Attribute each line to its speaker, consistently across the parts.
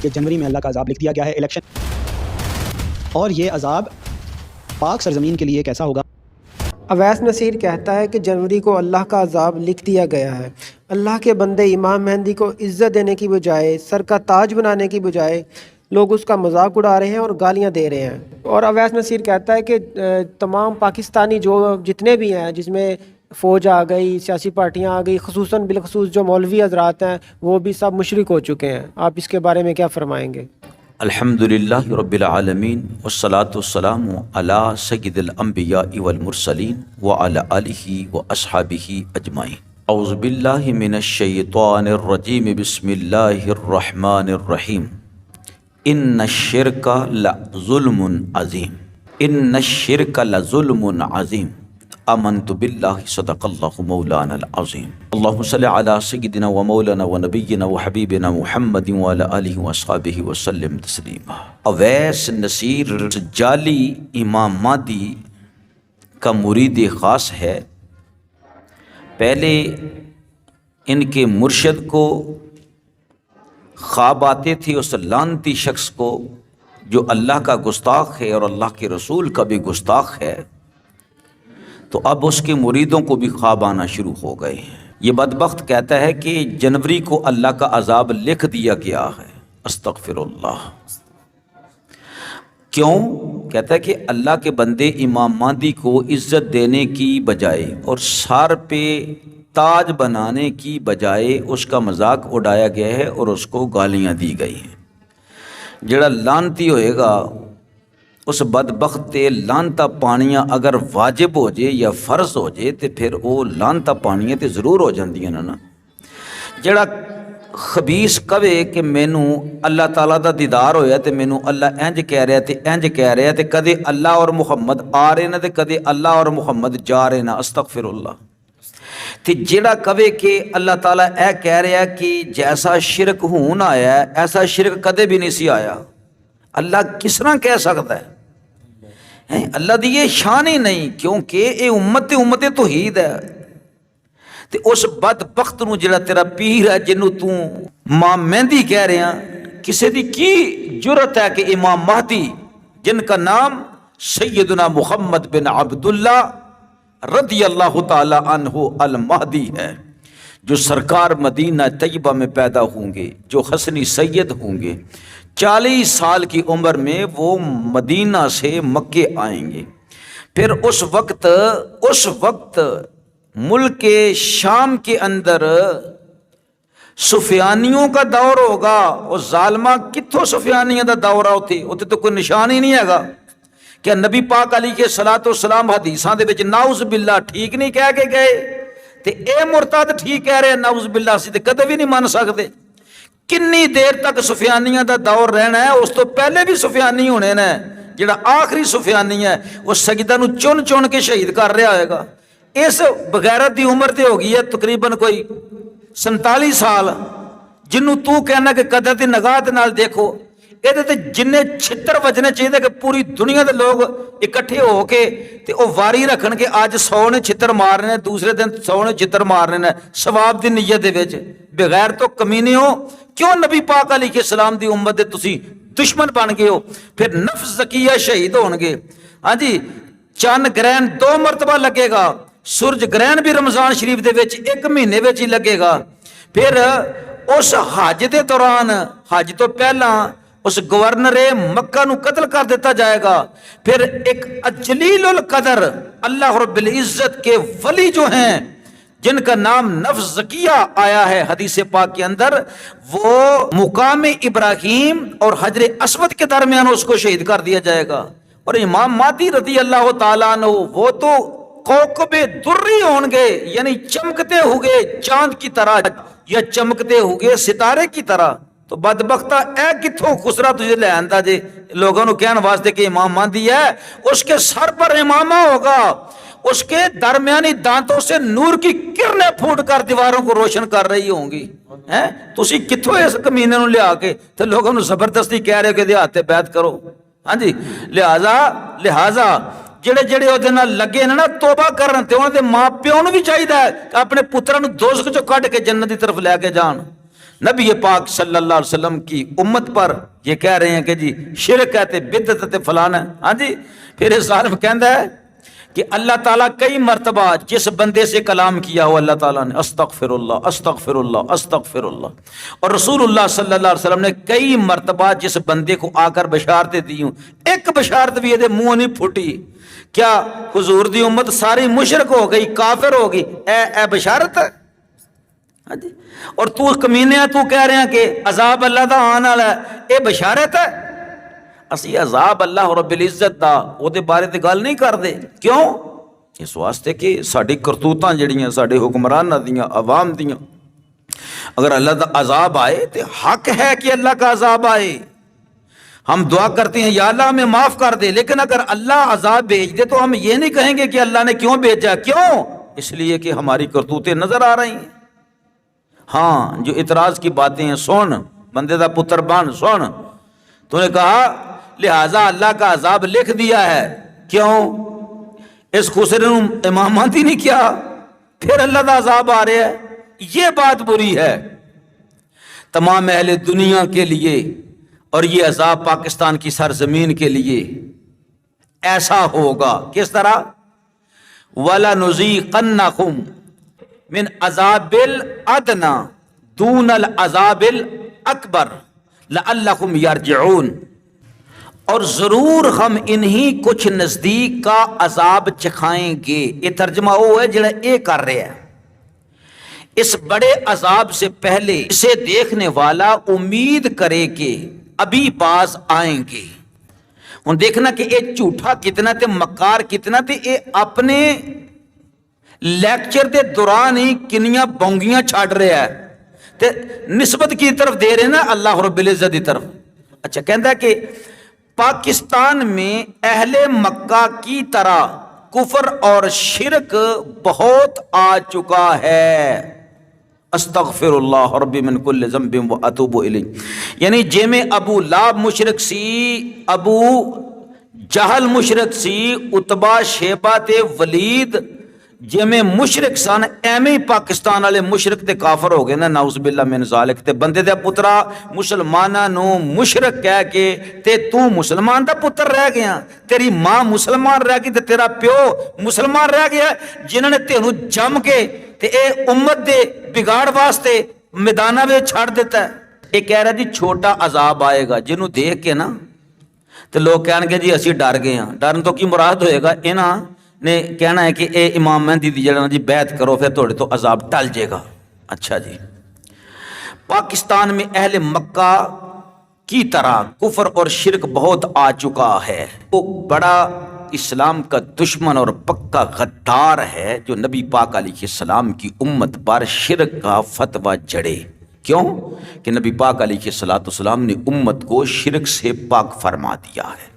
Speaker 1: کہ جنوری میں اللہ کا عذاب لکھ دیا گیا ہے الیکشن، اور یہ عذاب پاک سرزمین کے لیے کیسا ہوگا؟
Speaker 2: اویس نصیر کہتا ہے کہ جنوری کو اللہ کا عذاب لکھ دیا گیا ہے۔ اللہ کے بندے امام مہدی کو عزت دینے کی بجائے، سر کا تاج بنانے کی بجائے لوگ اس کا مذاق اڑا رہے ہیں اور گالیاں دے رہے ہیں۔ اور اویس نصیر کہتا ہے کہ تمام پاکستانی جو جتنے بھی ہیں، جس میں فوج آ گئی، سیاسی پارٹیاں آ گئی، خصوصاً بالخصوص جو مولوی حضرات ہیں، وہ بھی سب مشرک ہو چکے ہیں۔ آپ اس کے بارے میں کیا فرمائیں گے؟
Speaker 3: الحمدللہ رب العالمین والصلاة والسلام علی سید الانبیاء والمرسلین وعلی آلہ واصحابہ اجمعین۔ اعوذ باللہ من الشیطان الرجیم، بسم اللہ الرحمن الرحیم۔ ان الشرک لظلم عظیم، ان الشرک لظلم عظیم، آمنت باللہ صدق اللہ مولانا العظیم۔ اللہم صلی علی سیدنا و مولانا و نبینا و حبیبنا محمد و علی آلہ و اصحابہ وسلم تسلیما۔ اویس نصیر جعلی امام مہدی کا مرید خاص ہے۔ پہلے ان کے مرشد کو خواب آتے تھے اس لعنتی شخص کو جو اللہ کا گستاخ ہے اور اللہ کے رسول کا بھی گستاخ ہے، تو اب اس کے مریدوں کو بھی خواب آنا شروع ہو گئے ہیں۔ یہ بدبخت کہتا ہے کہ جنوری کو اللہ کا عذاب لکھ دیا گیا ہے۔ استغفر اللہ۔ کیوں؟ کہتا ہے کہ اللہ کے بندے امام مہدی کو عزت دینے کی بجائے اور سر پہ تاج بنانے کی بجائے اس کا مذاق اڑایا گیا ہے اور اس کو گالیاں دی گئی ہیں۔ جڑا لعنتی ہوئے گا اس بدبخت تے لانتا پانیاں اگر واجب ہو جائے یا فرض ہو جائے تو پھر وہ لانتا پانیاں تے ضرور ہو جاندیاں نا۔ جڑا خبیث کہے کہ مینوں اللہ تعالیٰ دا دیدار ہویا تے مینوں اللہ انج کہہ رہا تے انج کہہ رہا تے کدے اللہ اور محمد آ رہے نا تے کدے اللہ اور محمد جا رہے نا، استغفر اللہ۔ تے جڑا کہے کہ اللہ تعالیٰ اے کہہ رہا ہے کہ جیسا شرک ہون آیا ہے ایسا شرک کدے بھی نہیں سی آیا، اللہ کس طرح کہہ سکتا ہے؟ اللہ دی یہ شان ہی نہیں، کیونکہ اے امت توحید ہے۔ تے اس بدبخت نو جڑا تیرا پیر ہے جنوں تو ماں مہندی کہہ رہے ہیں، کسے دی کی جرت ہے کہ امام مہدی جن کا نام سیدنا محمد بن عبداللہ رضی اللہ تعالی عنہ المہدی ہے، جو سرکار مدینہ طیبہ میں پیدا ہوں گے، جو حسنی سید ہوں گے، 40 سال کی عمر میں وہ مدینہ سے مکے آئیں گے۔ پھر اس وقت ملک شام کے اندر سفیانیوں کا دور ہوگا۔ اور ظالمہ کتھوں سفیانیوں دا دورہ ہوتے تو کوئی نشان ہی نہیں ہے گا۔ کہ نبی پاک علیہ الصلوۃ والسلام حدیثاں دے وچ نعوذ باللہ ٹھیک نہیں کہہ کے گئے تے اے مرتد ٹھیک کہہ رہے نعوذ باللہ سی تے کدے بھی نہیں مان سکتے۔ کنی دیر تک سفیانیاں دا دور رہنا ہے، اس تو پہلے بھی سفیانی ہونے نے۔ جڑا آخری سفیانی ہے وہ سجدہ نو چن چن کے شہید کر رہا ہوئے گا۔ اس بغیرت دی عمر تے ہو گئی ہے تقریباً کوئی 47 سال، جنوں تو کہنا کہ قدر دی نگاہ دے نال دیکھو، یہ تے جننے چھتر وجنے چاہیے کہ پوری دنیا دے لوگ اکٹھے ہو کے تے او واری رکھن کے آج 100 نے چھتر مارنے ہیں، دوسرے دن 100 نے چھتر مارنے ہیں، ثواب دی نیت دے وچ۔ بغیر تو کمینے ہو، کیوں نبی پاک علیہ السلام دی امت دے تسی دشمن بن گئے ہو؟ پھر نفس زکیہ شہید ہون گے۔ ہاں جی، چند گرہن 2 مرتبہ لگے گا، سورج گرہن بھی رمضان شریف دے وچ 1 مہینے وچ ہی لگے گا۔ پھر اس حج دے دوران، حج تو پہلا اس گورنر مکہ نو قتل کر دیتا جائے گا۔ پھر ایک جلیل القدر اللہ رب العزت کے ولی جو ہیں جن کا نام نفس زکیہ آیا ہے حدیث پاک کے اندر، وہ مقام ابراہیم اور حجر اسود کے درمیان اس کو شہید کر دیا جائے گا۔ اور امام مہدی رضی اللہ تعالیٰ عنہ وہ تو کوکب دری ہوں گے، یعنی چمکتے ہوگے چاند کی طرح یا چمکتے ہوگے ستارے کی طرح۔ تو بدبختہ اے کتھوں خسرا تجھے لے آندا جے لوگوں نو کہن واسطے کہ امام مہدی ہے، اس کے سر پر امامہ ہوگا، اس کے درمیانی دانتوں سے نور کی کرنیں پھوٹ کر دیواروں کو روشن کر رہی ہوں گی۔ تسی کتھوں اس کمینے نو لیا کے تو لوگوں نو زبردستی کہہ رہے کہ دیہاتے بیعت کرو۔ ہاں جی، لہذا جڑے وہ لگے نا توبہ کرن تے انہاں دے ماں پیو نو بھی چاہیے کہ اپنے پتراں نو دوزخ چوں کڈ کے جنت دی طرف لے کے جان۔ نبی پاک صلی اللہ علیہ وسلم کی امت پر یہ کہہ رہے ہیں کہ جی شرک ہے تے بدعت تے فلانا ہے. ہاں جی. پھر اس ظالم کہندا ہے کہ اللہ تعالیٰ کئی مرتبہ جس بندے سے کلام کیا ہو اللہ تعالیٰ نے استغفر اللہ استغفر اللہ استغفر اللہ, اور رسول اللہ صلی اللہ علیہ وسلم نے کئی مرتبہ جس بندے کو آ کر بشارتیں دی ہوں, ایک بشارت بھی یہ منہ نہیں پھوٹی. کیا حضور دی امت ساری مشرک ہو گئی, کافر ہو گئی؟ اے بشارت ہے. ہاں جی. اور تو کمینے تو کہہ رہے ہیں کہ عذاب اللہ دا آنے والا ہے, اے بشارت ہے. اسی عذاب اللہ رب العزت دا او دے بارے تے گل نہیں کردے. کیوں؟ اس واسطے کہ ساڈی کرتوتاں جڑیاں ساڈے حکمراناں دیاں عوام دیاں, اگر اللہ دا عذاب آئے تے حق ہے کہ اللہ کا عذاب آئے. ہم دعا کرتے ہیں یا اللہ ہمیں معاف کر دے, لیکن اگر اللہ عذاب بھیج دے تو ہم یہ نہیں کہیں گے کہ اللہ نے کیوں بھیجا. کیوں؟ اس لیے کہ ہماری کرتوتیں نظر آ رہی ہیں. ہاں جو اعتراض کی باتیں ہیں سن, بندے دا پتر بن سن. تو نے کہا لہذا اللہ کا عذاب لکھ دیا ہے. کیوں؟ اس خسرے امامات ہی نہیں کیا, پھر اللہ دا عذاب آ رہا ہے. یہ بات بری ہے تمام اہل دنیا کے لیے, اور یہ عذاب پاکستان کی سرزمین کے لیے ایسا ہوگا. کس طرح؟ وَلَنُذِيقَنَّكُمْ من عذاب الادنا دون العذاب الاکبر لعلکم یرجعون. اور ضرور ہم انہی کچھ نزدیک کا عذاب چکھائیں گے. یہ ترجمہ وہ ہے جڑا یہ کر رہے ہیں. اس بڑے عذاب سے پہلے اسے دیکھنے والا امید کرے کہ ابھی باز آئیں گے. ہن دیکھنا کہ یہ جھوٹا کتنا تے مکار کتنا تے یہ اپنے لیکچر دے دوران ہی کنیاں بونگیاں چھاڑ رہا ہے تے نسبت کی طرف دے رہے نا اللہ رب العزت کی طرف. اچھا کہندا ہے کہ پاکستان میں اہل مکہ کی طرح کفر اور شرک بہت آ چکا ہے. استغفر اللہ ربی من کل ذنب و اتوب الیہ. یعنی جے میں ابو لہب مشرک سی, ابو جہل مشرک سی, اتبا شیبہ تے ولید جے میں مشرک سن, ایویں پاکستان والے مشرک تے کافر ہو گئے نا, نعوذ باللہ من ذالک. تے بندے دے پترا مسلماناں نو مشرک کہہ کے تے تو مسلمان دا پتر رہ گیا, تیری ماں مسلمان رہ گئی تے تیرا پیو مسلمان رہ گیا, جنہاں نے تینوں جم کے تے اے امت دے بگاڑ واسطے میدانہ میں چھاڑ دیتا ہے. اے کہہ رہا جی چھوٹا عذاب آئے گا جنہوں دیکھ کے نا تے لوگ کہن گے جی اسی ڈر گئے ہیں. ڈرن تو کی مراد ہوئے گا, انہاں نے کہنا ہے کہ اے امام مہدی دی جڑا جی بیعت کرو پھر تھوڑے تو عذاب ٹل جائے گا. اچھا جی, پاکستان میں اہل مکہ کی طرح کفر اور شرک بہت آ چکا ہے. وہ بڑا اسلام کا دشمن اور پکا غدار ہے جو نبی پاک علیہ السلام کی امت پر شرک کا فتویٰ جڑے. کیوں کہ نبی پاک علیہ السلام نے امت کو شرک سے پاک فرما دیا ہے.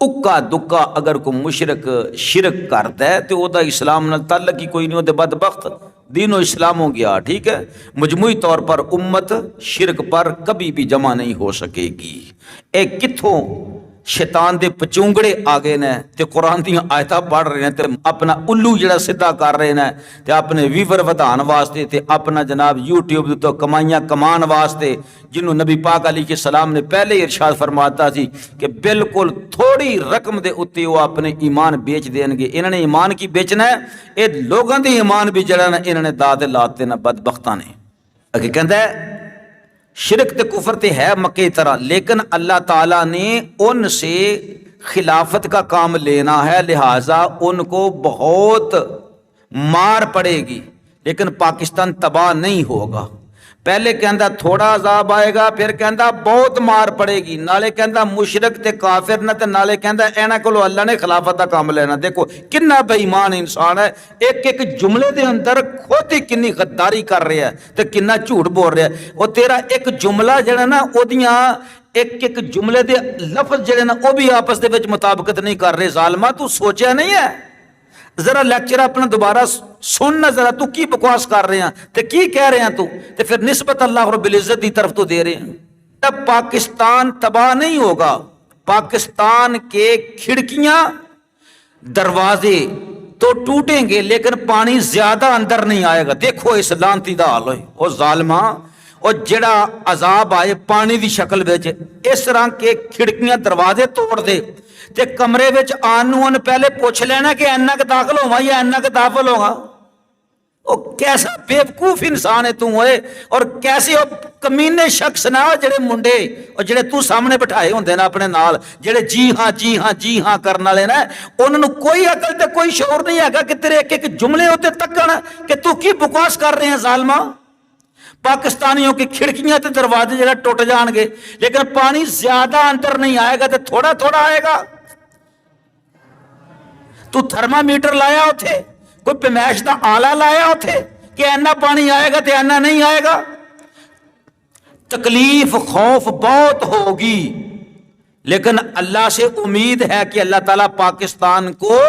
Speaker 3: اکا دکا اگر کوئی مشرک شرک کرتا ہے تو وہ دا اسلام نال تعلق ہی کوئی نہیں, وہ بدبخت دین و اسلام ہو گیا. ٹھیک ہے, مجموعی طور پر امت شرک پر کبھی بھی جمع نہیں ہو سکے گی. اے کتھوں شیطان دے پچونگڑے آگے نے تے قرآن دیاں آیتاں پڑھ رہے ہیں تے اپنا الو جڑا سدھا کر رہے ہیں تے اپنے ویور ودھان واسطے تے اپنا جناب یوٹیوب تو کمائیاں کمان واسطے, جنہوں نبی پاک علیہ السلام نے پہلے ہی ارشاد فرماتا سی کہ بالکل تھوڑی رقم دے اتے وہ اپنے ایمان بیچ دیں گے. انہوں نے ایمان کی بیچنا ہے, اے لوگوں دے ایمان بھی جڑا نا انہوں نے داد لاتے نا بدبختاں نے. اگے کہندا ہے شرک تے کفر تے ہے مکے طرح, لیکن اللہ تعالیٰ نے ان سے خلافت کا کام لینا ہے, لہٰذا ان کو بہت مار پڑے گی, لیکن پاکستان تباہ نہیں ہوگا. پہلے کہندا تھوڑا عذاب آئے گا, پھر کہندا بہت مار پڑے گی, نالے کہندا مشرک تے کافر نہ تے نالے کہندا اینا کولو اللہ نے خلافت دا کام لینا. دیکھو کنا بے ایمان انسان ہے, ایک ایک جملے دے اندر خود ہی کنی غداری کر رہا ہے تے کنا جھوٹ بول رہا ہے. وہ تیرا ایک جملہ جڑا نا اودیاں ایک ایک جملے دے لفظ جڑے نا وہ بھی آپس دے وچ مطابقت نہیں کر رہے. ظالما تو سوچیا نہیں ہے, ذرا لیکچر اپنا دوبارہ سننا, ذرا تو کی بکواس کر رہے ہیں تے کی کہہ رہے ہیں تو تے پھر نسبت اللہ رب العزت کی طرف تو دے رہے ہیں. تب پاکستان تباہ نہیں ہوگا, پاکستان کے کھڑکیاں دروازے تو ٹوٹیں گے لیکن پانی زیادہ اندر نہیں آئے گا. دیکھو اس لانتی دا حال ہوئے. او ظالماں اور جڑا عذاب آئے پانی دی شکل وچ اس طرح کے کھڑکیاں دروازے توڑ دے تے کمرے وچ آن نوں ان پہلے پوچھ لینا کہ اینا کہ داخل ہوواں یا اینا کہ داخل ہوواں. او کیسا بیوقوف انسان ہے تو ہوئے, اور کیسے او کمینے شخص نہ جڑے منڈے اور جڑے تو سامنے بٹھائے ہوندے نا اپنے نال, جڑے جی ہاں کرن والے نا, انہاں نوں کوئی عقل تے کوئی شعور نہیں ہے کہ تیرے ایک ایک جملے ہوتے تکن کہ تو کی بکواس کر رہے ہیں ظالما. پاکستانیوں کی کھڑکیاں تے دروازے جڑا ٹوٹ جان گے, لیکن پانی زیادہ اندر نہیں آئے گا تے تھوڑا تھوڑا آئے گا. تو تھرما میٹر لایا ہوتے, کوئی پیمائش دا آلہ لایا ہوتے کہ اینا پانی آئے گا تے اینا نہیں آئے گا. تکلیف خوف بہت ہوگی, لیکن اللہ سے امید ہے کہ اللہ تعالیٰ پاکستان کو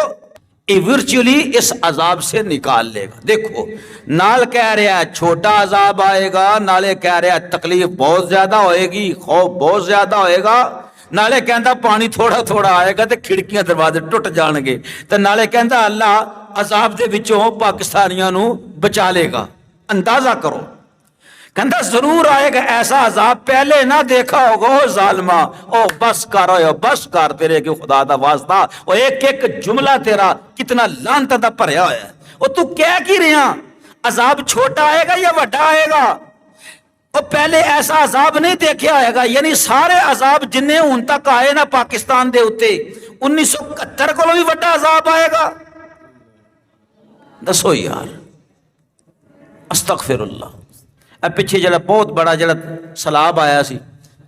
Speaker 3: ایورچولی اس عذاب سے نکال لے گا. دیکھو نال کہہ رہا ہے چھوٹا عذاب آئے گا, نالے کہہ رہا ہے تکلیف بہت زیادہ ہوئے گی, خوف بہت زیادہ ہوئے گا, نالے کہندا پانی تھوڑا تھوڑا آئے گا تے کھڑکیاں دروازے ٹوٹ جان گے, تے نالے کہندا اللہ عذاب دے وچوں پاکستانیاں نو بچا لے گا. اندازہ کرو, کہندا ضرور آئے گا ایسا عذاب پہلے نہ دیکھا ہوگا او ظالما. او بس کر, او بس کر, تیرے کہ خدا دا واسطہ او ایک ایک جملہ تیرا کتنا لعنت دا بھریا ہوا ہے. او تو کہہ کی رہا عذاب چھوٹا آئے گا یا بڑا آئے گا؟ اور پہلے ایسا عذاب نہیں دیکھا آئے گا, یعنی سارے عذاب جنہیں ہن تک آئے نا پاکستان دے اتے 1971 کو بھی بڑا عذاب آئے گا. دسو یار, استغفر اللہ. اب پیچھے جڑا بہت بڑا جڑا سیلاب آیا سی,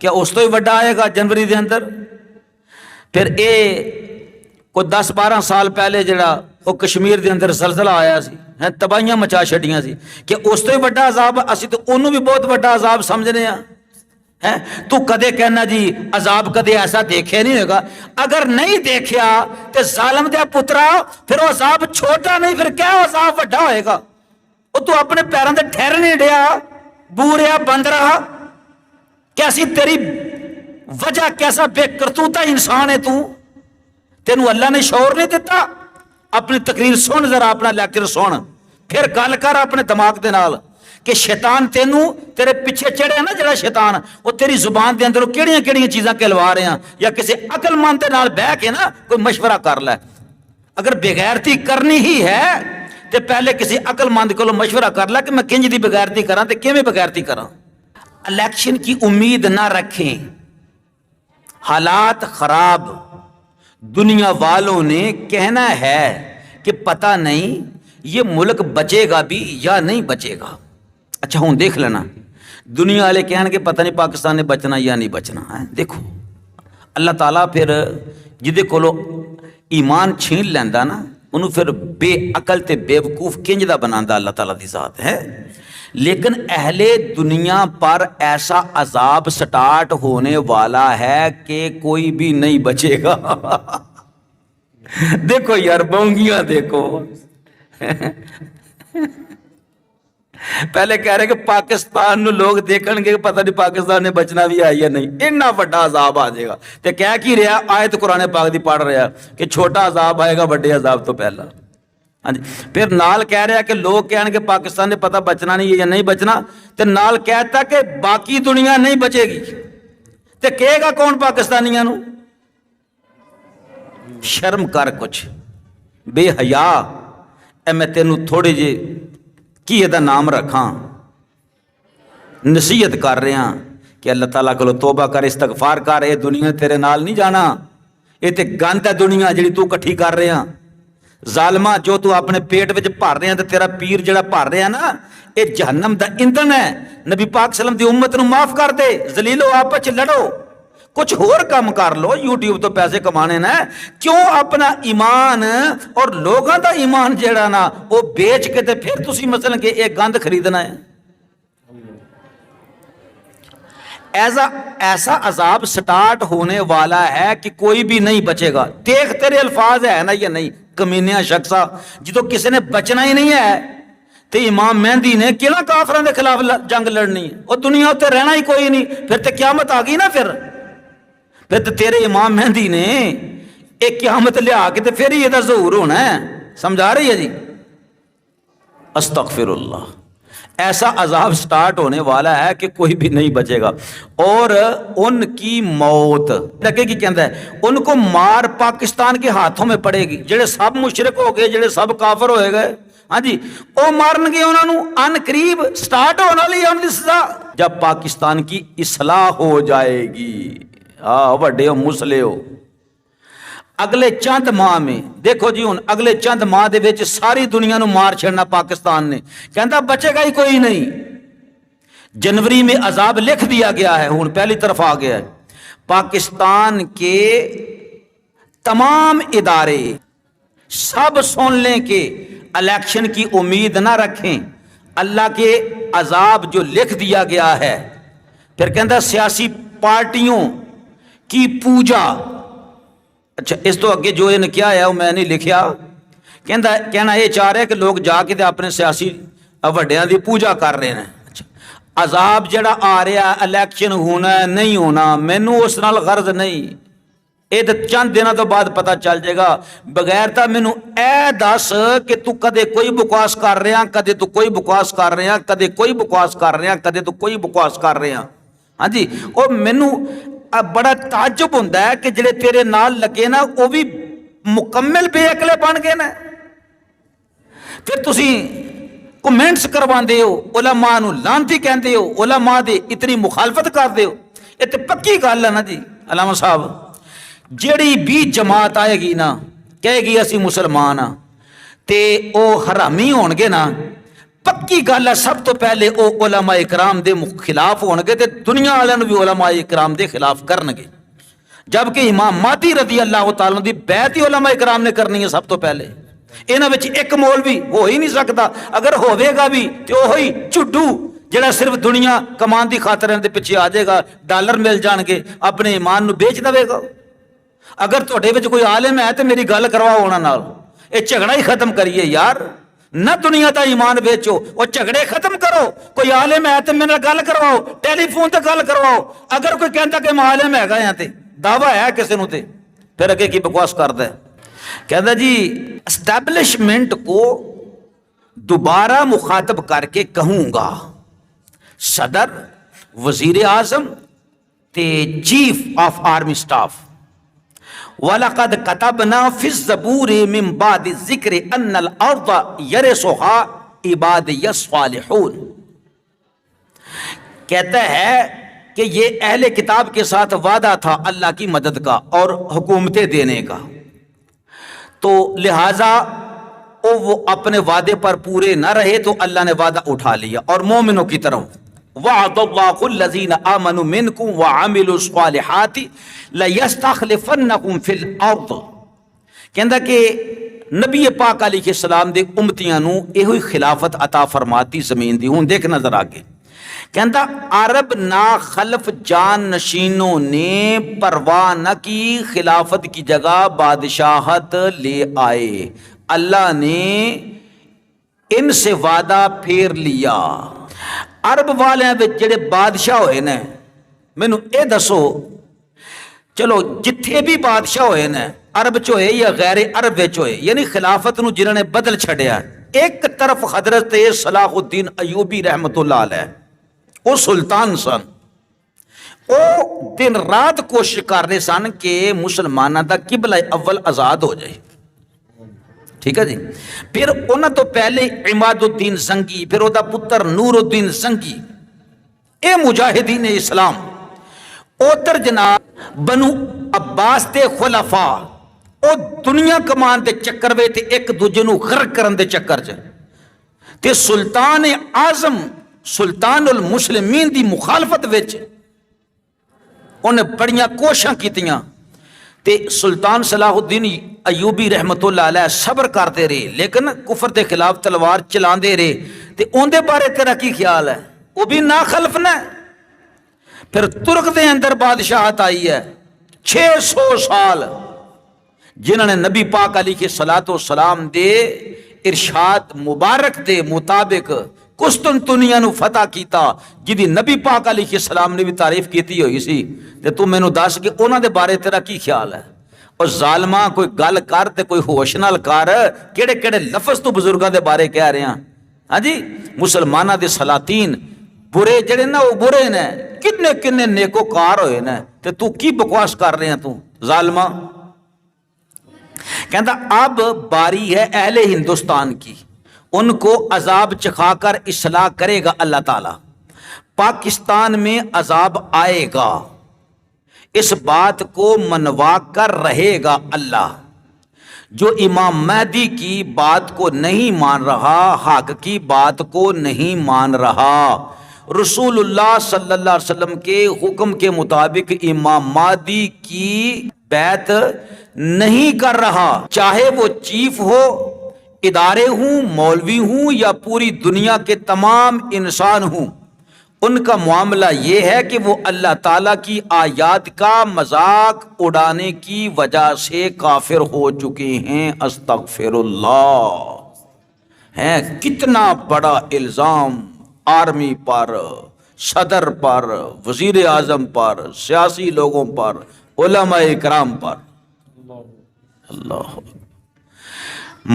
Speaker 3: کیا اس تو ہی بڑا آئے گا جنوری دے اندر؟ پھر اے کوئی 10-12 سال پہلے جڑا وہ کشمیر دے اندر زلزلہ آیا سی, تباہیاں مچا چھڑیاں سی, کہ اس تو ہی بڑا عذاب؟ اسی تو انہوں بھی بہت بڑا عذاب سمجھنے ہیں. تو کدے کہنا جی عذاب کدے ایسا دیکھے نہیں ہوگا. اگر نہیں دیکھیا تو ظالم دیا پترا پھر وہ عذاب چھوٹا نہیں, پھر کیا عذاب بڑا ہوئے گا؟ وہ تو اپنے پیروں دے ٹھہر نہیں ڈیا, بوریا بند رہا. کیسی تیری وجہ, کیسا بے کرتوتا انسان ہے تو, تینوں اللہ نے شعور نہیں دیتا؟ اپنی تقریر سن ذرا, اپنا لیکچر سن, پھر گل کر اپنے دماغ دے نال کہ شیطان تینوں تیرے پیچھے چڑھے نا, جڑا شیطان وہ تیری زبان دے اندر کیڑیاں کیڑیاں چیزاں کہلوا رہے ہیں. یا کسی عقل مند دے نال بہ کے نا کوئی مشورہ کر لے. اگر بغیرتی کرنی ہی ہے تے پہلے کسی عقل مند کو مشورہ کر لے کہ میں کنج دی بغیرتی کراں تے کیویں بغیرتی کراں. الیکشن کی امید نہ رکھیں, حالات خراب, دنیا والوں نے کہنا ہے کہ پتہ نہیں یہ ملک بچے گا بھی یا نہیں بچے گا. اچھا ہوں دیکھ لینا, دنیا والے کہن کہ پتہ نہیں پاکستان نے بچنا یا نہیں بچنا ہے. دیکھو اللہ تعالیٰ پھر جدے کولو ایمان چھین لیندا نا, انہوں پھر بے عقل تے بے وقوف کنج دا بناندا اللہ تعالیٰ دی ذات ہے. لیکن اہل دنیا پر ایسا عذاب سٹارٹ ہونے والا ہے کہ کوئی بھی نہیں بچے گا. دیکھو یار بونگیاں دیکھو. پہلے کہہ رہے کہ پاکستان نو لوگ دیکھن گے پتہ نہیں پاکستان نے بچنا بھی ہے یا نہیں, اتنا بڑا عذاب آ جائے گا. تے کہہ کی رہا آیت قرآن پاک دی پڑھ رہا کہ چھوٹا عذاب آئے گا بڑے عذاب تو پہلا. ہاں جی, پھر نال کہہ رہا کہ لوگ کہن کہ پاکستان نے پتہ بچنا نہیں ہے یا نہیں بچنا, تے نال کہتا کہ باقی دنیا نہیں بچے گی. تے کہے گا کون پاکستانیاں نو؟ شرم کر کچھ, بے حیا. اے میں تینوں تھوڑے جے کی یہ نام رکھاں, نصیحت کر رہا کہ اللہ تعالیٰ کو توبہ کر, استغفار کر. اے دنیا تیرے نال نہیں جانا, یہ تے گند ہے دنیا جڑی تو کٹھی کر رہا. ظالما جو تو اپنے پیٹ وچ بھر رہا تے تیرا پیر جڑا بھر رہا نا, اے جہنم دا ایندھن ہے. نبی پاک صلی اللہ علیہ وسلم دی امت نو معاف کر دے, ذلیلو آپس لڑو, کچھ اور کام کر لو. یوٹیوب تو پیسے کمانے نا, کیوں اپنا ایمان اور لوگاں دا ایمان جڑا نا وہ بیچ کے تے پھر تسی مثلا کہ ایک گند خریدنا ہے. ایسا عذاب سٹارٹ ہونے والا ہے کہ کوئی بھی نہیں بچے گا. دیکھ تیرے الفاظ ہے نا یا نہیں کمینیا شخصا, جدو کسی نے بچنا ہی نہیں ہے تو امام مہندی نے کیڑا کافروں کے خلاف جنگ لڑنی ہے, اور دنیا اتنے رہنا ہی کوئی نہیں. پھر تو قیامت آ گئی نا, پھر تو تیرے امام مہندی نے ایک قیامت لیا کے پھر ہی یہ ظہور ہونا ہے. سمجھا رہی ہے جی؟ استغفر اللہ. ایسا عذاب سٹارٹ ہونے والا ہے کہ کوئی بھی نہیں بچے گا. اور ان کی موت لگے گی, کہتا ہے ان کو مار پاکستان کے ہاتھوں میں پڑے گی. جڑے سب مشرک ہو گئے, جڑے سب کافر ہوئے گئے, ہاں جی, وہ مارن گے انہوں نے ان قریب سٹارٹ ہونے والی ان دی سزا جب پاکستان کی اصلاح ہو جائے گی. وڈے ہو مسلے ہو, اگلے چند ماہ میں دیکھو جی, ہن اگلے چند ماہ دے وچ ساری دنیا نو مار چھڑنا پاکستان نے, کہندا بچے گا ہی کوئی نہیں. جنوری میں عذاب لکھ دیا گیا ہے, ہن پہلی طرف آ گیا ہے. پاکستان کے تمام ادارے سب سن لیں کہ الیکشن کی امید نہ رکھیں, اللہ کے عذاب جو لکھ دیا گیا ہے. پھر کہندا سیاسی پارٹیوں کی پوجا. اچھا, اس تو اگے جو انہیں کیا ہے وہ میں نہیں لکھیا. کہنا یہ چاہ رہے ہیں کہ لوگ جا کے اپنے سیاسی وڈیاں دی پوجا کر رہے ہیں. اچھا, عذاب جڑا آ رہا ہے, الیکشن ہونا ہے نہیں ہونا, مینوں اس نال غرض نہیں. یہ تو چند دنوں تو بعد پتہ چل جائے گا. بغیر تا مینوں اے دس کہ تو کدے کوئی بکواس کر رہا, کدے تو کوئی بکواس کر رہا, کدے کوئی بکواس کر رہا, کدے تو کوئی بکواس کر رہا. ہاں جی, اور مینوں بڑا تعجب ہوتا ہے کہ جڑے تیرے نال لگے نا وہ بھی مکمل بے عقلے بن گئے نا. پھر تسی کمنٹس کرواندے ہو, علماء نو لانتی کہندے ہو, علماء دی اتنی مخالفت کردے ہو. یہ تے پکی گل ہے نا جی علامہ صاحب. جیڑی بھی جماعت آئے گی نا, کہے گی اسی مسلمان ہاں, تے او حرامی ہون گے نا, پکی گل ہے سب تو پہلے او علماء اکرام دے خلاف ہون گے, تے دنیا والے نو بھی علماء اکرام دے خلاف کرن گے. جبکہ امام مہدی رضی اللہ تعالیٰ دی بیعت ہی علماء اکرام نے کرنی ہے سب تو پہلے. انہاں وچ ایک مولوی ہو ہی نہیں سکتا, اگر ہوے گا بھی تے وہی چڈو جڑا صرف دنیا کمان دی خاطر دے پیچھے آ جائے گا, ڈالر مل جان گے, اپنے ایمان نو بیچ دے گا. اگر تہاڈے وچ کوئی عالم ہے تے میری گل کرواؤ انہاں نال, اے جھگڑا ہی ختم کریے یار. نہ دنیا دا ایمان بیچو, وہ جھگڑے ختم کرو. کوئی عالم ہے تے میرے گل کرواؤ, ٹیلی فون تے گل کرواؤ. اگر کوئی کہندا کہ میں عالم ہے گا یہاں تے دعویٰ ہے کسی نو, تے پھر اگے کی بکواس کردا ہے. کہندا جی اسٹیبلشمنٹ کو دوبارہ مخاطب کر کے کہوں گا, صدر, وزیر اعظم تے چیف آف آرمی سٹاف, وَلَقَدْ كَتَبْنَا فِي الزَّبُورِ مِن بَعْدِ الذِّكْرِ أَنَّ الْأَرْضَ يَرِثُهَا عِبَادِيَ الصَّالِحُونَ. کہتا ہے کہ یہ اہل کتاب کے ساتھ وعدہ تھا اللہ کی مدد کا اور حکومتیں دینے کا, تو لہٰذا وہ اپنے وعدے پر پورے نہ رہے تو اللہ نے وعدہ اٹھا لیا. اور مومنوں کی طرف وعد اللہ الذین آمنوا منکم وعملوا الصالحات لیستخلفنکم فی الارض. کہندا کہ نبی پاک علیہ السلام دے امتیاں نو ایہی خلافت عطا فرماتی زمین دی. ہن دیکھ نظر آگے, کہندا عرب نا خلف جان نشینوں نے پرواہ نہ کی, خلافت کی جگہ بادشاہت لے آئے. اللہ نے ان سے وعدہ پھیر لیا. عرب والے جڑے بادشاہ ہوئے نا, مینوں اے دسو, چلو جتھے بھی بادشاہ ہوئے نا, عرب چ ہوئے یا غیر عرب وچ ہوئے, یعنی خلافت نو جنہاں نے بدل چھڈیا. ایک طرف حضرت صلاح الدین ایوبی رحمت اللہ علیہ, وہ سلطان سن, وہ دن رات کوشش کر رہے سن کہ مسلمانوں دا قبلہ اول آزاد ہو جائے. ٹھیک ہے جی. پھر انہاں تو پہلے عماد الدین زنگی, پھر دا پتر نور الدین زنگی, اے مجاہدین اسلام, اوتر جناب بنو عباس تے خلفاء, او دنیا کمان دے چکر وے تے ایک دوجے نو غرق کرن دے چکر چ, تے سلطان اعظم سلطان المسلمین دی مخالفت وچ انہیں بڑیاں کوششاں کیتیاں. تے سلطان صلاح الدین ایوبی رحمت اللہ علیہ صبر کرتے رہے, لیکن کفر دے خلاف تلوار چلاندے رہے. تے اون دے بارے تیرا کی خیال ہے؟ وہ بھی نا خلف نہ. پھر ترک دے اندر بادشاہت آئی ہے 600 سال, جنہوں نے نبی پاک علیہ السلام دے ارشاد مبارک دے مطابق قسطنطنیہ نو فتح کیتا, جدی نبی پاک علیہ السلام نے بھی تعریف کیتی ہوئی سی. تے تو مینوں دس کہ انہاں دے بارے تیرا کی خیال ہے؟ اور ظالماں کوئی گل کر تے کوئی ہوش نال کر, کیڑے کیڑے لفظ تو بزرگاں دے بارے کہہ رہے ہیں. ہاں جی مسلمانہ دے سلاطین برے جڑے نا وہ برے نے کنے کنے نیکوکار ہوئے نا تے تو کی بکواس کر رہے ہیں تو ظالمہ. کہتا اب باری ہے اہل ہندوستان کی، ان کو عذاب چکھا کر اصلاح کرے گا اللہ تعالی. پاکستان میں عذاب آئے گا، اس بات کو منوا کر رہے گا اللہ. جو امام مہدی کی بات کو نہیں مان رہا، حق کی بات کو نہیں مان رہا، رسول اللہ صلی اللہ علیہ وسلم کے حکم کے مطابق امام مہدی کی بیعت نہیں کر رہا، چاہے وہ چیف ہو، ادارے ہوں، مولوی ہوں یا پوری دنیا کے تمام انسان ہوں، ان کا معاملہ یہ ہے کہ وہ اللہ تعالیٰ کی آیات کا مذاق اڑانے کی وجہ سے کافر ہو چکے ہیں. استغفر اللہ. ہے کتنا بڑا الزام آرمی پر، صدر پر، وزیر اعظم پر، سیاسی لوگوں پر، علماء اکرام پر. اللہ.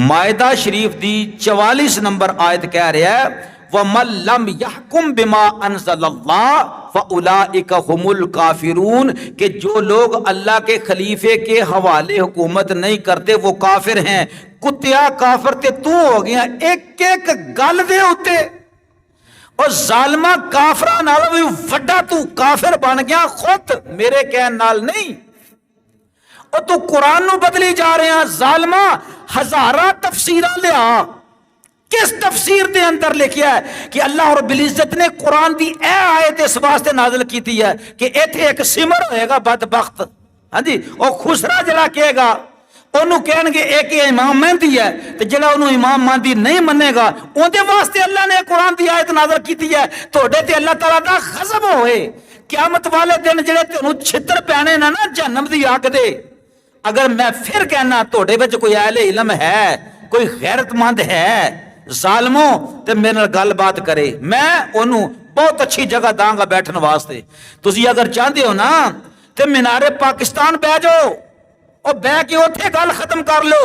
Speaker 3: مائدہ شریف دی 44 نمبر آیت کہہ رہا ہے وَمَن لَّمْ يَحْكُمْ بِمَا أَنزَلَ اللَّهُ فَأُولَٰئِكَ هُمُ الْكَافِرُونَ کہ جو لوگ اللہ کے خلیفے کے حوالے حکومت نہیں کرتے وہ کافر ہیں. کتیا کافر تے تو ہو گیا ایک ایک گل دے ہوتے اور ظالمہ کافرہ نال بھی وڈا تو کافر بن گیا خود میرے کہن نال نہیں. اور تو قرآن نو بدلی جا رہے ہیں ظالمہ. ہزارہ تفسیرہ لیا، کس تفسیر دے اندر لکھیا ہے کہ اللہ رب العزت نے قرآن دی اے آیت اس واسطے نازل کیتی ہے کہ ایتھے ایک سمر ہوئے گا بدبخت، ہاں جی، اور خسرا جڑا کہے گا انہوں کہن گے ایک امام مہدی ہے تو جڑا انہوں امام مہدی نہیں منے گا ان دے واسطے اللہ نے قرآن دی آیت نازل کیتی ہے توڑے تے اللہ تعالیٰ دا غضب ہوئے. قیامت والے دن جڑے تے انہوں چھتر پہنے نا جہنم دی آگ دے. اگر میں پھر کہنا توڑے بچ کوئی اہل علم ہے، کوئی غیرت مند ہے ظالموں تے میرے گل بات کرے، میں انہوں بہت اچھی جگہ داں گا بیٹھن واسطے. تسی اگر چاہتے ہو نا تے مینار پاکستان بہ جاؤ اور بہ کے اوتھے گل ختم کر لو.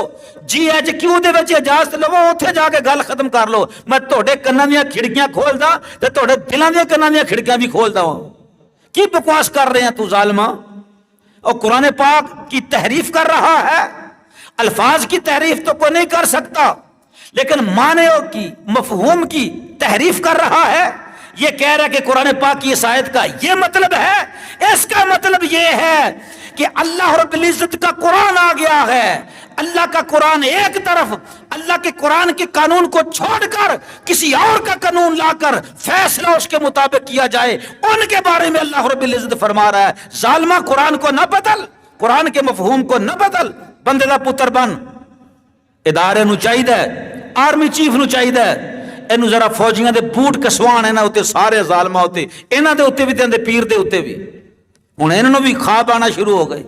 Speaker 3: GHQ دے وچ اجازت لو اوتھے جا کے گل ختم کر لو. میں تہاڈے کناں دیاں کھڑکیاں کھول دا تے تہاڈے دلاں دیاں کناں دیاں کھڑکیاں بھی کھول دا. کی بکواس کر رہے ہیں تو ظالمہ؟ اور قرآن پاک کی تحریف کر رہا ہے. الفاظ کی تحریف تو کوئی نہیں کر سکتا لیکن معنیوں کی مفہوم کی تحریف کر رہا ہے. یہ کہہ رہا ہے کہ قرآن پاک کی اس آیت کا یہ مطلب ہے، اس کا مطلب یہ ہے کہ اللہ رب العزت کا قرآن آ گیا ہے. اللہ کا قرآن ایک طرف، اللہ کے قرآن کے قانون کو چھوڑ کر کسی اور کا قانون لا کر فیصلہ اس کے مطابق کیا جائے، ان کے بارے میں اللہ رب العزت فرما رہا ہے ظالمہ قرآن کو نہ بدل، قرآن کے مفہوم کو نہ بدل، بندے دا پتر بن. ادارے نو چاہیے، آرمی چیف نو چاہیے اینو ذرا فوجیاں دے بوٹ کسوان ہے نا اتنے سارے ظالمہ ہوتے انہاں دے اتنے بھی تے پیر دے اتنے بھی. ہن انہاں نو بھی خواب آنا شروع ہو گئے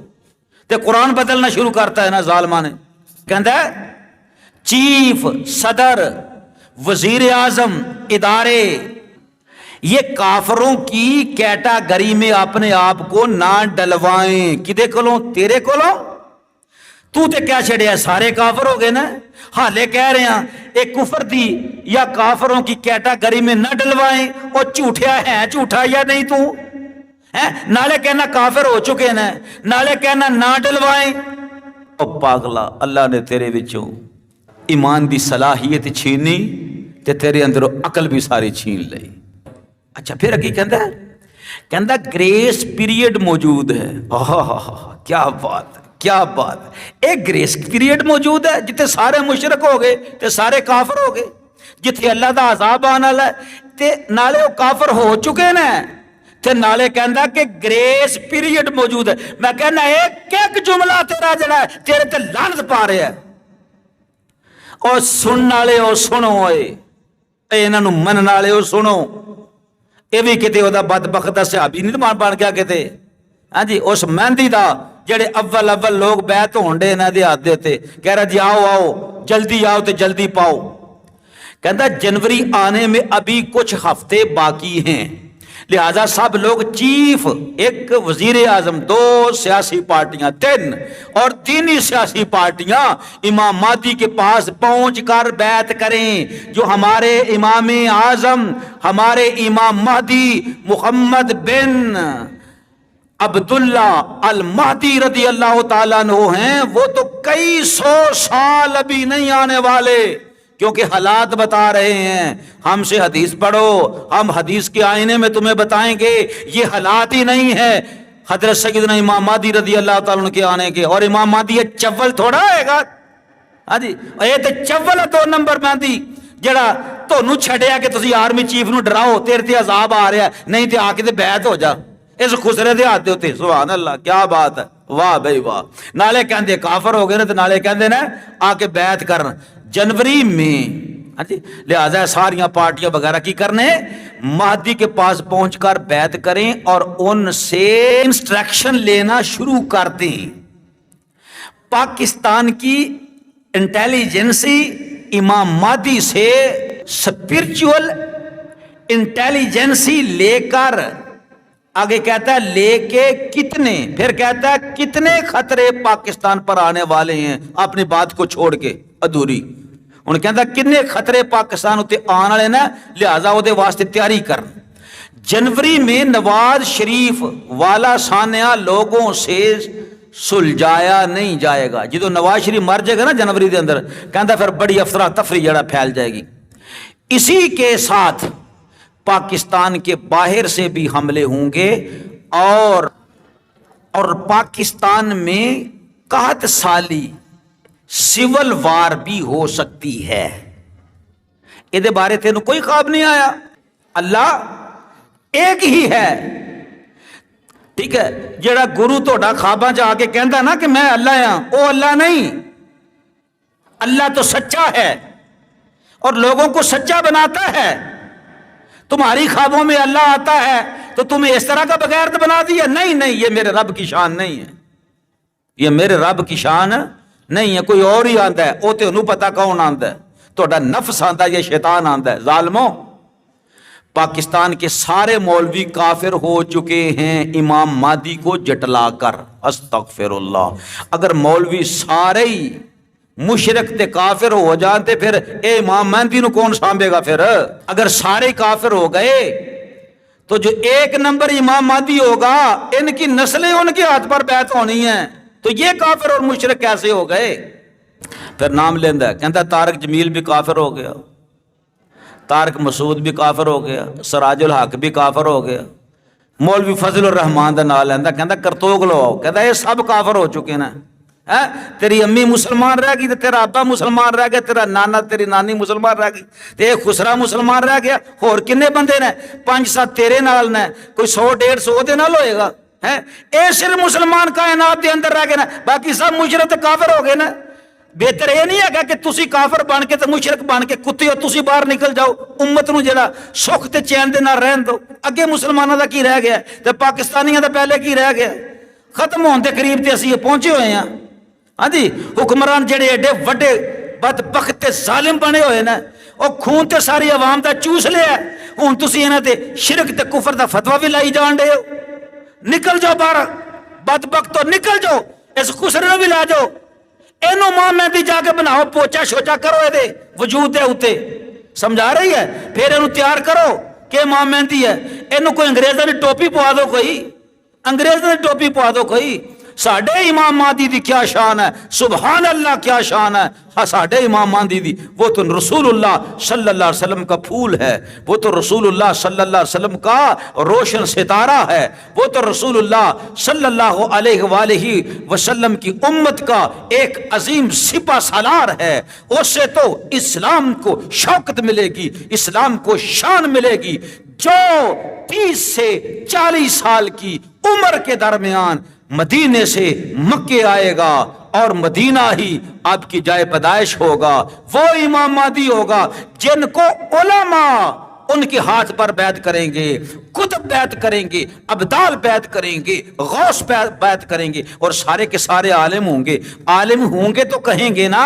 Speaker 3: تے قرآن بدلنا شروع کرتا ہے نا ظالمہ نے. کہندا ہے چیف، صدر، وزیر اعظم، ادارے یہ کافروں کی کیٹاگری میں اپنے آپ کو نہ ڈلوائیں. کدے کولوں؟ تیرے کولوں. تو تے کیا چھڑیا سارے کافر ہو گئے نا. حالے کہہ رہے ہیں ایک کفر دی یا کافروں کی کیٹاگری میں نہ ڈلوائیں. اور جھوٹیا ہے جھوٹا یا نہیں تو ہے، نالے کہنا کافر ہو چکے نا، نالے کہنا نہ ڈلوائیں. او پاگلا اللہ نے تیرے وچوں ایمان دی صلاحیت چھینی تے تیرے اندر عقل بھی ساری چھین لئی. اچھا پھر اگے کہندا گریس پیریڈ موجود ہے. کیا بات، کیا بات. ایک گریس پیریڈ موجود ہے جتے سارے مشرک ہو گئے تے سارے کافر ہو گئے، جتے اللہ دا عذاب آنے والا ہے تے نالے وہ کافر ہو چکے نا تے نالے کہندا کہ گریس پیریڈ موجود ہے. میں کہنا ایک ایک جملہ تیرا جڑا ہے تیرے تے لعنت پا رہا ہے. اور سنن والے او سنو، اے انہاں نو منن والے او سنو. اے بھی کتے او دا بدبخت دا صحابی نہیں بن گیا کتے، ہاں جی، اس مہندی دا جڑے اول لوگ بیعت ہونڈے انہاں دے ہاتھ دے تے کہہ رہا جی آؤ جلدی آؤ تے جلدی پاؤ. کہندا جنوری آنے میں ابھی کچھ ہفتے باقی ہیں، لہذا سب لوگ چیف، ایک وزیر اعظم، 2 سیاسی پارٹیاں، 3 اور دینی سیاسی پارٹیاں امام مہدی کے پاس پہنچ کر بیعت کریں، جو ہمارے امام اعظم، ہمارے امام مہدی محمد بن عبداللہ المہدی رضی اللہ تعالیٰ عنہ ہیں، وہ تو کئی 100 سال ابھی نہیں آنے والے، کیونکہ حالات بتا رہے ہیں۔ ہم سے حدیث پڑھو، ہم حدیث کے آئینے میں تمہیں بتائیں گے یہ حالات ہی نہیں ہے حضرت سیدنا امام مہدی رضی اللہ تعالیٰ عنہ کے آنے کے۔ اور امام مہدی یہ چول تھوڑا آئے گا، ہاں جی، یہ تو چول ہے 2 نمبر مہدی، جڑا تانوں چھڈیا کہ تسی آرمی چیف نو ڈراؤ تیرے تے عذاب آ رہا ہے، نہیں تے آ کے تے بیعت ہو جا اس خسرے دے ہاتھ دے اوتے۔ سبحان اللہ، کیا بات ہے، واہ بھائی واہ۔ نالے کہندے کافر ہو گئے نا، تے نالے کہندے نا آ کے بیعت کرن جنوری میں، ہاں جی۔ لہذا ساریاں پارٹیاں وغیرہ کی کرنے مہدی کے پاس پہنچ کر بیعت کریں اور ان سے انسٹرکشن لینا شروع کر دیں۔ پاکستان کی انٹیلیجنسی امام مہدی سے اسپرچول انٹیلیجنسی لے کر، آگے کہتا ہے لے کے کتنے، پھر کہتا ہے کتنے خطرے پاکستان پر آنے والے ہیں، اپنی بات کو چھوڑ کے ادھوری۔ انہوں کہتا ہے کتنے خطرے پاکستان ہوتے آنے والے نا، لہذا وہ دے واسطے تیاری کر۔ جنوری میں نواز شریف والا سانیہ لوگوں سے سلجھایا نہیں جائے گا۔ جدو نواز شریف مر جائے گا نا جنوری دے اندر، کہتا پھر بڑی افراتفری جڑا پھیل جائے گی۔ اسی کے ساتھ پاکستان کے باہر سے بھی حملے ہوں گے اور پاکستان میں 61 سالی سول وار بھی ہو سکتی ہے۔ یہ بارے تینوں کوئی خواب نہیں آیا، اللہ ایک ہی ہے، ٹھیک ہے۔ جڑا گرو توڑا خواباں چ آ کے کہندا نا کہ میں اللہ ہاں، وہ اللہ نہیں، اللہ تو سچا ہے اور لوگوں کو سچا بناتا ہے۔ تمہاری خوابوں میں اللہ آتا ہے تو تمہیں اس طرح کا بغیرت بنا دیا؟ نہیں نہیں، یہ میرے رب کی شان نہیں ہے، یہ میرے رب کی شان نہیں ہے، کوئی اور ہی آندا ہے، وہ تے انہوں پتا کون آندا ہے، تہاڈا نفس آندا ہے یا شیطان آندا ہے۔ ظالموں، پاکستان کے سارے مولوی کافر ہو چکے ہیں امام مہدی کو جٹلا کر، استغفر اللہ۔ اگر مولوی سارے ہی مشرک تے کافر ہو جانتے پھر اے امام مہدی نو کون سانبھے گا؟ پھر اگر سارے کافر ہو گئے تو جو 1 نمبر امام مہدی ہوگا ان کی نسلیں ان کے ہاتھ پر بیعت ہونی ہیں، تو یہ کافر اور مشرک کیسے ہو گئے؟ پھر نام لیندہ ہے، کہتا طارق جمیل بھی کافر ہو گیا، طارق مسعود بھی کافر ہو گیا، سراج الحق بھی کافر ہو گیا، مولوی فضل الرحمان دا نام لیندہ، کہتا کرتوگ لو آؤ، کہتا یہ سب کافر ہو چکے نا۔ تیری امی مسلمان رہ گئی، تیرا ابا مسلمان رہ گیا، تیرا نانا تیری نانی مسلمان رہ گئی، تے خسرا مسلمان رہ گیا، اور کنے بندے نے 5-7 تیرے نال نے، کوئی 100-150 دے نال ہوئے گا۔ اے صرف مسلمان کائنات دے اندر رہ گئے نا، باقی سب مشرک تے کافر ہو گئے نا۔ بہتر یہ نہیں ہے کہ تسی کافر بن کے تے مشرک بن کے کتے ہو، تسی باہر نکل جاؤ، امت نو جڑا سکھ تے چین دے نال رہن دو۔ اگے مسلمانوں دا کی رہ گیا تے پاکستانیاں دا پہلے کی رہ گیا؟ ختم ہون دے قریب تے اسی پہنچے ہوئے ہیں۔ ہاں جی، حکمران جڑے ایڈے وڈے بدبخت تے ظالم بنے ہوئے نا، او خون تے ساری عوام دا چوس لیا، ہن تسی انہاں تے شرک تے کفر دا فتوی بھی لائی جان دے ہو۔ نکل جاؤ باہر بدبختو، نکل جاؤ، اس خسرے نو بھی لا جاؤ، اینو ماں مہندی جا کے بناؤ، پوچا شوچا کرو اے دے وجود دے اوتے، سمجھا رہی ہے؟ پھر اینو تیار کرو کہ ماں مہندی ہے، اینو کوئی انگریزاں دی ٹوپی پوا دو، کوئی انگریزاں دی ٹوپی پوا دو، کوئی ساڈے امام مہدی دی کیا شان ہے، سبحان اللہ کیا شان ہے۔ ہاں ساڈے امام مہدی دی، وہ تو رسول اللہ صلی اللہ علیہ وسلم کا پھول ہے، وہ تو رسول اللہ صلی اللہ علیہ وسلم کا روشن ستارہ ہے، وہ تو رسول اللہ صلی اللہ علیہ وآلہ وسلم کی امت کا ایک عظیم سپہ سالار ہے۔ اس سے تو اسلام کو شوکت ملے گی، اسلام کو شان ملے گی۔ جو 30 سے 40 سال کی عمر کے درمیان مدینے سے مکے آئے گا اور مدینہ ہی آپ کی جائے پیدائش ہوگا، وہ امام مہدی ہوگا جن کو علماء ان کے ہاتھ پر بیعت کریں گے، کتب بیعت کریں گے، ابدال بیعت کریں گے، غوث بیعت کریں گے، اور سارے کے سارے عالم ہوں گے۔ عالم ہوں گے تو کہیں گے نا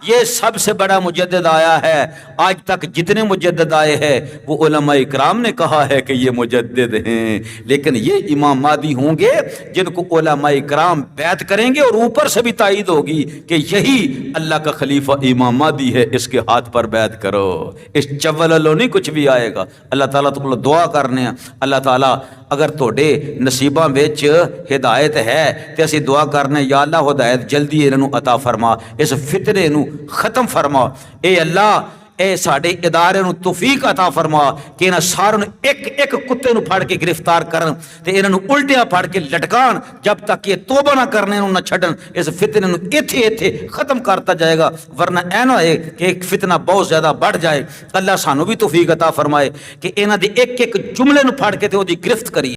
Speaker 3: یہ سب سے بڑا مجدد آیا ہے۔ آج تک جتنے مجدد آئے ہیں وہ علماء اکرام نے کہا ہے کہ یہ مجدد ہیں، لیکن یہ امام مہدی ہوں گے جن کو علماء اکرام بیعت کریں گے، اور اوپر سے بھی تائید ہوگی کہ یہی اللہ کا خلیفہ امام مہدی ہے، اس کے ہاتھ پر بیعت کرو۔ اس چول اللہ نہیں کچھ بھی آئے گا۔ اللہ تعالیٰ تو دعا کرنے ہیں، اللہ تعالیٰ اگر توڑے نصیباں وچ ہدایت ہے تے اسی دعا کرنے، یا اللہ ہدایت جلدی انہوں عطا فرما، اس فتنے نو ختم فرما۔ اے اللہ اے ساڈے ادارے نو توفیق عطا فرما کہ انہاں ساروں ایک ایک کتے نو پھڑ کے گرفتار کرن تے انہاں نو الٹیاں پھڑ کے لٹکان، جب تک یہ توبہ نہ کرنے نو نہ چھڈن۔ اس فتنے نو ایتھے ختم کرتا جائے گا، ورنہ اے نہ ہے کہ ایک فتنہ بہت زیادہ بڑھ جائے۔ اللہ سانو بھی توفیق عطا فرمائے کہ انہاں دی ایک ایک جملے نو پھڑ کے تے او دی گرفت کریے۔